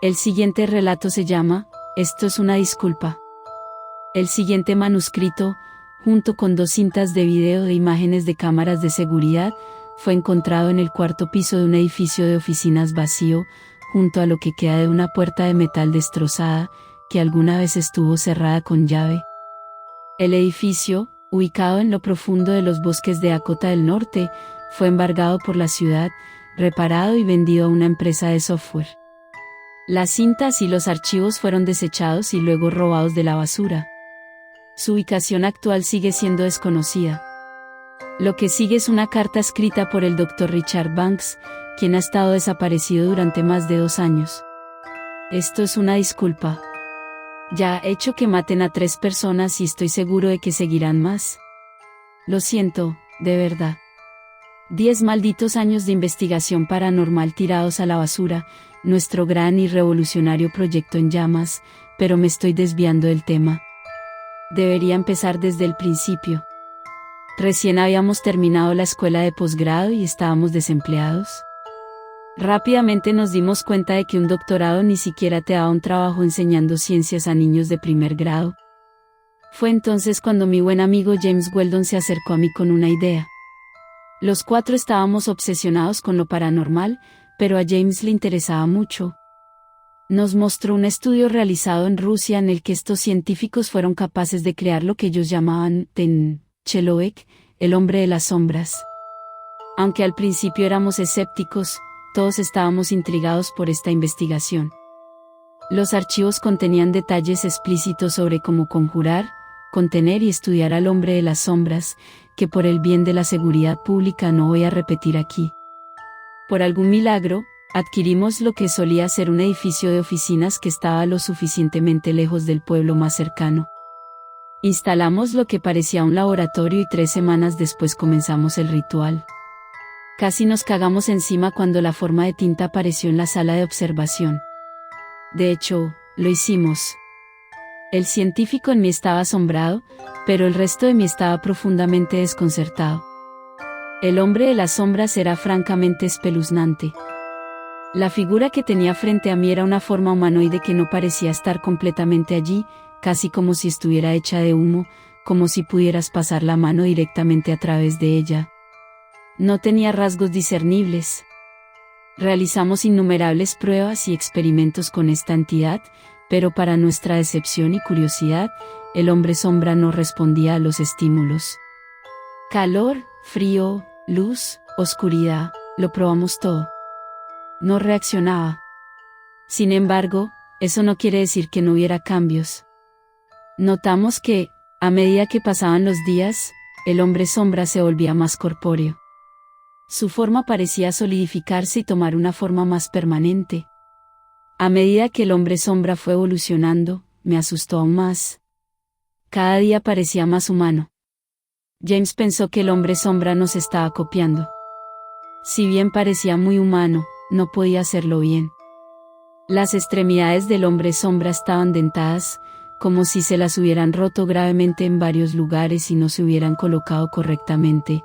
El siguiente relato se llama Esto es una disculpa. El siguiente manuscrito, junto con 2 cintas de video de imágenes de cámaras de seguridad, fue encontrado en el 4º piso de un edificio de oficinas vacío, junto a lo que queda de una puerta de metal destrozada, que alguna vez estuvo cerrada con llave. El edificio, ubicado en lo profundo de los bosques de Dakota del Norte, fue embargado por la ciudad, reparado y vendido a una empresa de software. Las cintas y los archivos fueron desechados y luego robados de la basura. Su ubicación actual sigue siendo desconocida. Lo que sigue es una carta escrita por el Dr. Richard Banks, quien ha estado desaparecido durante más de 2 años. Esto es una disculpa. Ya he hecho que maten a 3 personas y estoy seguro de que seguirán más. Lo siento, de verdad. 10 malditos años de investigación paranormal tirados a la basura, nuestro gran y revolucionario proyecto en llamas, pero me estoy desviando del tema. Debería empezar desde el principio. Recién habíamos terminado la escuela de posgrado y estábamos desempleados. Rápidamente nos dimos cuenta de que un doctorado ni siquiera te daba un trabajo enseñando ciencias a niños de primer grado. Fue entonces cuando mi buen amigo James Weldon se acercó a mí con una idea. Los 4 estábamos obsesionados con lo paranormal, pero a James le interesaba mucho. Nos mostró un estudio realizado en Rusia en el que estos científicos fueron capaces de crear lo que ellos llamaban Chelovek, el hombre de las sombras. Aunque al principio éramos escépticos, todos estábamos intrigados por esta investigación. Los archivos contenían detalles explícitos sobre cómo conjurar, contener y estudiar al hombre de las sombras, que por el bien de la seguridad pública no voy a repetir aquí. Por algún milagro, adquirimos lo que solía ser un edificio de oficinas que estaba lo suficientemente lejos del pueblo más cercano. Instalamos lo que parecía un laboratorio y 3 semanas después comenzamos el ritual. Casi nos cagamos encima cuando la forma de tinta apareció en la sala de observación. De hecho, lo hicimos. El científico en mí estaba asombrado, pero el resto de mí estaba profundamente desconcertado. El hombre de las sombras era francamente espeluznante. La figura que tenía frente a mí era una forma humanoide que no parecía estar completamente allí, casi como si estuviera hecha de humo, como si pudieras pasar la mano directamente a través de ella. No tenía rasgos discernibles. Realizamos innumerables pruebas y experimentos con esta entidad, pero para nuestra decepción y curiosidad, el hombre sombra no respondía a los estímulos. Calor, frío, luz, oscuridad, lo probamos todo. No reaccionaba. Sin embargo, eso no quiere decir que no hubiera cambios. Notamos que, a medida que pasaban los días, el hombre sombra se volvía más corpóreo. Su forma parecía solidificarse y tomar una forma más permanente. A medida que el hombre sombra fue evolucionando, me asustó aún más. Cada día parecía más humano. James pensó que el hombre sombra nos estaba copiando. Si bien parecía muy humano, no podía hacerlo bien. Las extremidades del hombre sombra estaban dentadas, como si se las hubieran roto gravemente en varios lugares y no se hubieran colocado correctamente.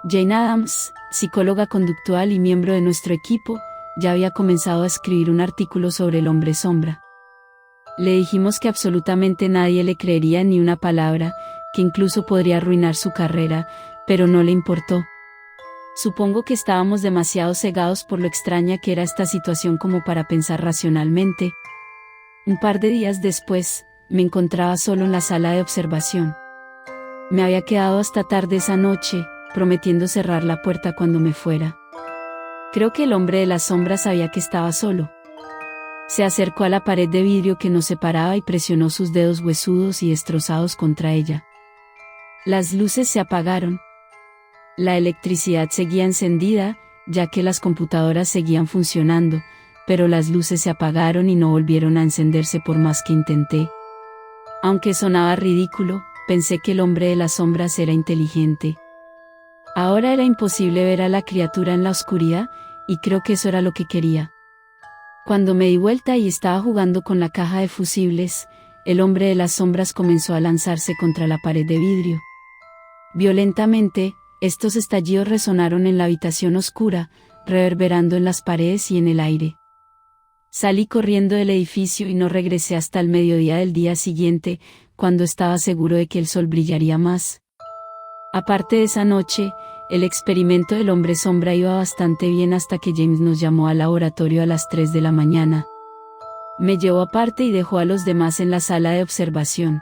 Jane Addams, psicóloga conductual y miembro de nuestro equipo, ya había comenzado a escribir un artículo sobre el hombre sombra. Le dijimos que absolutamente nadie le creería ni una palabra, que incluso podría arruinar su carrera, pero no le importó. Supongo que estábamos demasiado cegados por lo extraña que era esta situación como para pensar racionalmente. Un par de días después, me encontraba solo en la sala de observación. Me había quedado hasta tarde esa noche, prometiendo cerrar la puerta cuando me fuera. Creo que el hombre de las sombras sabía que estaba solo. Se acercó a la pared de vidrio que nos separaba y presionó sus dedos huesudos y destrozados contra ella. Las luces se apagaron. La electricidad seguía encendida, ya que las computadoras seguían funcionando, pero las luces se apagaron y no volvieron a encenderse por más que intenté. Aunque sonaba ridículo, pensé que el hombre de las sombras era inteligente. Ahora era imposible ver a la criatura en la oscuridad, y creo que eso era lo que quería. Cuando me di vuelta y estaba jugando con la caja de fusibles, el hombre de las sombras comenzó a lanzarse contra la pared de vidrio. Violentamente, estos estallidos resonaron en la habitación oscura, reverberando en las paredes y en el aire. Salí corriendo del edificio y no regresé hasta el mediodía del día siguiente, cuando estaba seguro de que el sol brillaría más. Aparte de esa noche, el experimento del hombre sombra iba bastante bien hasta que James nos llamó al laboratorio a las 3 de la mañana. Me llevó aparte y dejó a los demás en la sala de observación.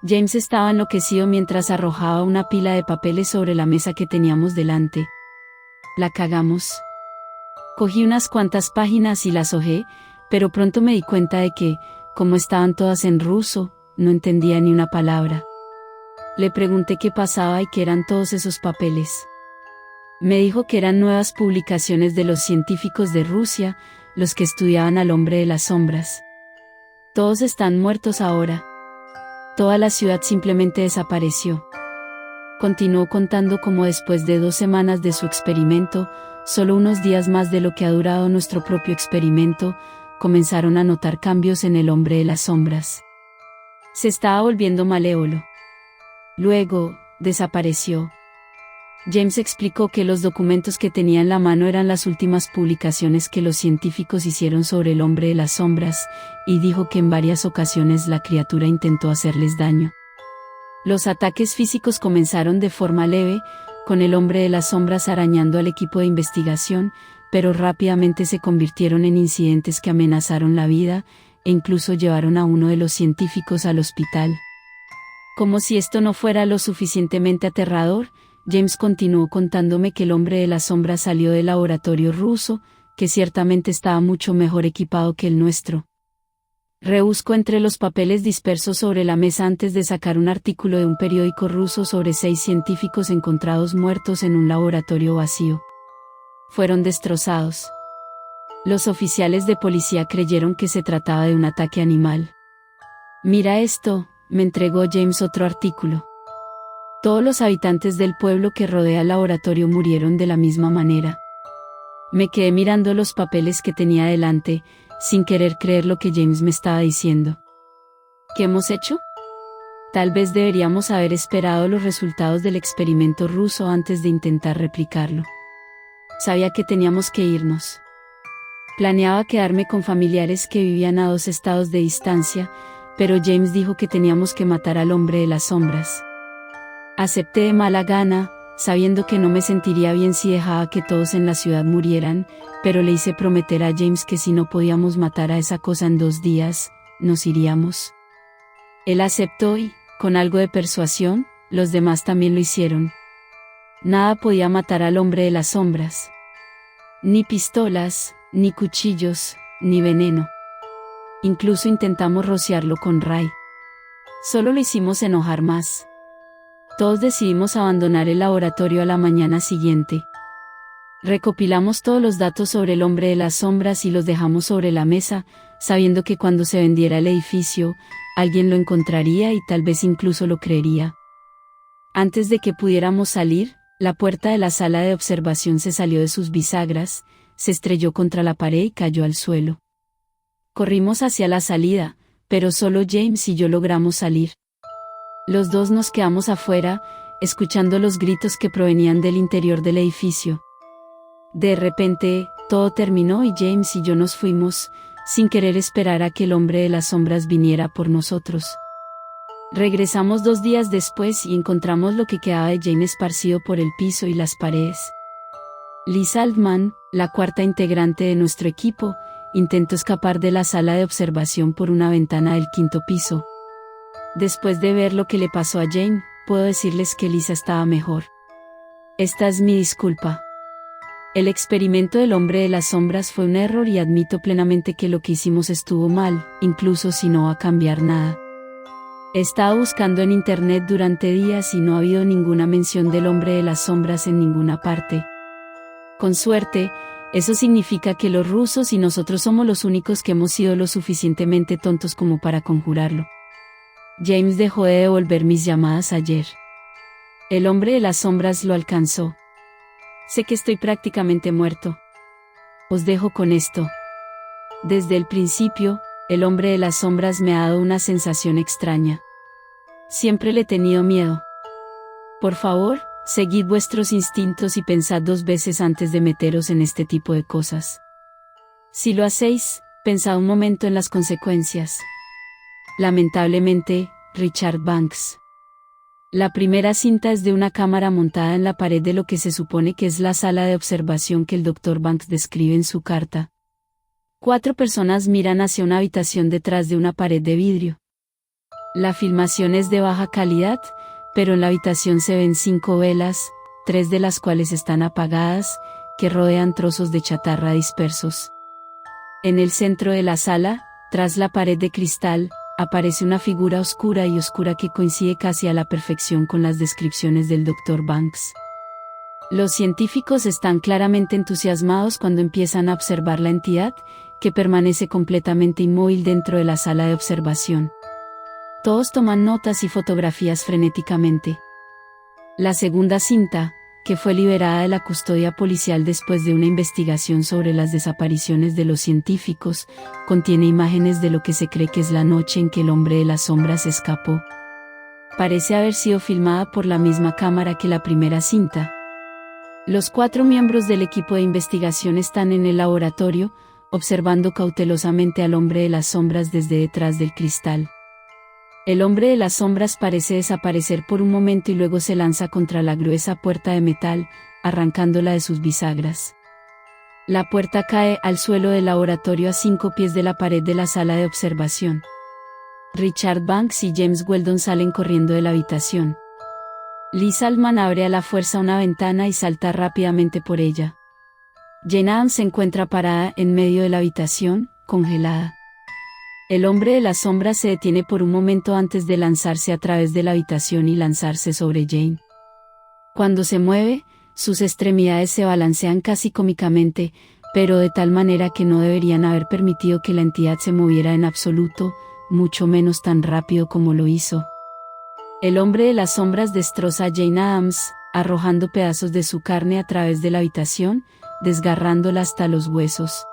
James estaba enloquecido mientras arrojaba una pila de papeles sobre la mesa que teníamos delante. La cagamos. Cogí unas cuantas páginas y las hojé, pero pronto me di cuenta de que, como estaban todas en ruso, no entendía ni una palabra. Le pregunté qué pasaba y qué eran todos esos papeles. Me dijo que eran nuevas publicaciones de los científicos de Rusia, los que estudiaban al hombre de las sombras. Todos están muertos ahora. Toda la ciudad simplemente desapareció. Continuó contando cómo después de 2 semanas de su experimento, solo unos días más de lo que ha durado nuestro propio experimento, comenzaron a notar cambios en el hombre de las sombras. Se estaba volviendo malévolo. Luego, desapareció. James explicó que los documentos que tenía en la mano eran las últimas publicaciones que los científicos hicieron sobre el hombre de las sombras, y dijo que en varias ocasiones la criatura intentó hacerles daño. Los ataques físicos comenzaron de forma leve, con el hombre de las sombras arañando al equipo de investigación, pero rápidamente se convirtieron en incidentes que amenazaron la vida, e incluso llevaron a uno de los científicos al hospital. Como si esto no fuera lo suficientemente aterrador, James continuó contándome que el hombre de las sombras salió del laboratorio ruso, que ciertamente estaba mucho mejor equipado que el nuestro. Rebuscó entre los papeles dispersos sobre la mesa antes de sacar un artículo de un periódico ruso sobre 6 científicos encontrados muertos en un laboratorio vacío. Fueron destrozados. Los oficiales de policía creyeron que se trataba de un ataque animal. Mira esto, me entregó James otro artículo. Todos los habitantes del pueblo que rodea el laboratorio murieron de la misma manera. Me quedé mirando los papeles que tenía delante, sin querer creer lo que James me estaba diciendo. ¿Qué hemos hecho? Tal vez deberíamos haber esperado los resultados del experimento ruso antes de intentar replicarlo. Sabía que teníamos que irnos. Planeaba quedarme con familiares que vivían a 2 estados de distancia, pero James dijo que teníamos que matar al hombre de las sombras. Acepté de mala gana, sabiendo que no me sentiría bien si dejaba que todos en la ciudad murieran, pero le hice prometer a James que si no podíamos matar a esa cosa en 2 días, nos iríamos. Él aceptó y, con algo de persuasión, los demás también lo hicieron. Nada podía matar al hombre de las sombras. Ni pistolas, ni cuchillos, ni veneno. Incluso intentamos rociarlo con ray. Solo lo hicimos enojar más. Todos decidimos abandonar el laboratorio a la mañana siguiente. Recopilamos todos los datos sobre el hombre de las sombras y los dejamos sobre la mesa, sabiendo que cuando se vendiera el edificio, alguien lo encontraría y tal vez incluso lo creería. Antes de que pudiéramos salir, la puerta de la sala de observación se salió de sus bisagras, se estrelló contra la pared y cayó al suelo. Corrimos hacia la salida, pero solo James y yo logramos salir. Los dos nos quedamos afuera, escuchando los gritos que provenían del interior del edificio. De repente, todo terminó y James y yo nos fuimos, sin querer esperar a que el hombre de las sombras viniera por nosotros. Regresamos 2 días después y encontramos lo que quedaba de Jane esparcido por el piso y las paredes. Liz Altman, la 4ª integrante de nuestro equipo, intentó escapar de la sala de observación por una ventana del 5º piso. Después de ver lo que le pasó a Jane, puedo decirles que Lisa estaba mejor. Esta es mi disculpa. El experimento del hombre de las sombras fue un error y admito plenamente que lo que hicimos estuvo mal, incluso si no va a cambiar nada. He estado buscando en internet durante días y no ha habido ninguna mención del hombre de las sombras en ninguna parte. Con suerte, eso significa que los rusos y nosotros somos los únicos que hemos sido lo suficientemente tontos como para conjurarlo. James dejó de devolver mis llamadas ayer. El hombre de las sombras lo alcanzó. Sé que estoy prácticamente muerto. Os dejo con esto. Desde el principio, el hombre de las sombras me ha dado una sensación extraña. Siempre le he tenido miedo. Por favor, seguid vuestros instintos y pensad 2 veces antes de meteros en este tipo de cosas. Si lo hacéis, Pensa un momento en las consecuencias. Lamentablemente, Richard Banks. La primera cinta es de una cámara montada en la pared de lo que se supone que es la sala de observación que el Dr. Banks describe en su carta. 4 personas miran hacia una habitación detrás de una pared de vidrio. La filmación es de baja calidad, pero en la habitación se ven 5 velas, 3 de las cuales están apagadas, que rodean trozos de chatarra dispersos. En el centro de la sala, tras la pared de cristal, aparece una figura oscura que coincide casi a la perfección con las descripciones del Dr. Banks. Los científicos están claramente entusiasmados cuando empiezan a observar la entidad, que permanece completamente inmóvil dentro de la sala de observación. Todos toman notas y fotografías frenéticamente. La segunda cinta, que fue liberada de la custodia policial después de una investigación sobre las desapariciones de los científicos, contiene imágenes de lo que se cree que es la noche en que el hombre de las sombras escapó. Parece haber sido filmada por la misma cámara que la primera cinta. Los 4 miembros del equipo de investigación están en el laboratorio, observando cautelosamente al hombre de las sombras desde detrás del cristal. El hombre de las sombras parece desaparecer por un momento y luego se lanza contra la gruesa puerta de metal, arrancándola de sus bisagras. La puerta cae al suelo del laboratorio a 5 pies de la pared de la sala de observación. Richard Banks y James Weldon salen corriendo de la habitación. Liz Altman abre a la fuerza una ventana y salta rápidamente por ella. Jane Addams se encuentra parada en medio de la habitación, congelada. El hombre de las sombras se detiene por un momento antes de lanzarse a través de la habitación y lanzarse sobre Jane. Cuando se mueve, sus extremidades se balancean casi cómicamente, pero de tal manera que no deberían haber permitido que la entidad se moviera en absoluto, mucho menos tan rápido como lo hizo. El hombre de las sombras destroza a Jane Addams, arrojando pedazos de su carne a través de la habitación, desgarrándola hasta los huesos.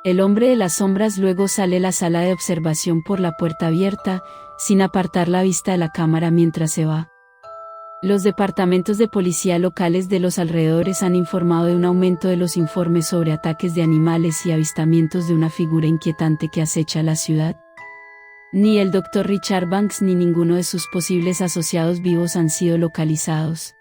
El hombre de las sombras luego sale de la sala de observación por la puerta abierta, sin apartar la vista de la cámara mientras se va. Los departamentos de policía locales de los alrededores han informado de un aumento de los informes sobre ataques de animales y avistamientos de una figura inquietante que acecha la ciudad. Ni el Dr. Richard Banks ni ninguno de sus posibles asociados vivos han sido localizados.